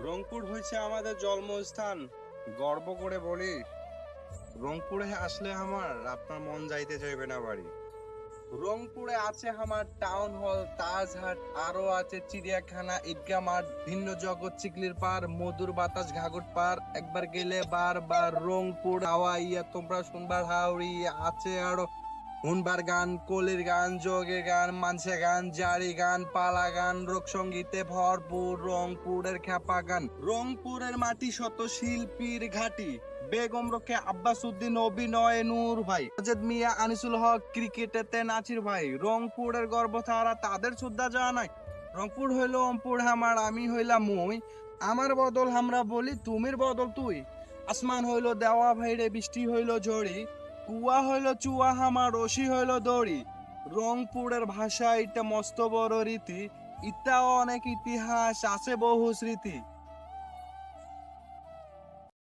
রংপুর হয়েছে আমাদের জন্মস্থান। গর্ব করে বলি, রংপুরে আসলে আপনার মন যাইতে চাইবে না বাড়ি। রংপুরে আছে আমার টাউন হল, তাজহাট, আরো আছে চিড়িয়াখানা, ঈদগাহ মাঠ, ভিন্ন জগৎ, চিকলির পার, মধুর বাতাস, ঘাগর পার। একবার গেলে বারবার রংপুর হাওয়াইয়া তোমরা শুনবার হাওড়ি আছে আরো হুনবার গান, কলির গান, যোগের গান, মানসে গান, জারি গান, পালা গান, লোক সঙ্গীতে ভরপুর রংপুরের খ্যাপা গান। রংপুরের মাটি শত শিল্পীর ঘাটি, বেগম রোকে, আব্বাস উদ্দিন, অভিনয় নূর ভাই, অজেদ মিয়া, আনিসুল হক, ক্রিকেটেতে নাচির ভাই। রংপুরের গর্ব তারা তাদের শ্রদ্ধা জানা নাই। রংপুর হইল অম্পুর হামার, আমি হইলাম মুই, আমার বদল আমরা বলি, তুমির বদল তুই। আসমান হইল দেওয়া ভাইরে, বৃষ্টি হইল ঝড়ি, কুয়া হইল চুয়া হামা, রশি হইল দড়ি। রংপুরের ভাষা এটা মস্ত বড় রীতি, ইটাও অনেক ইতিহাস আছে বহু স্মৃতি।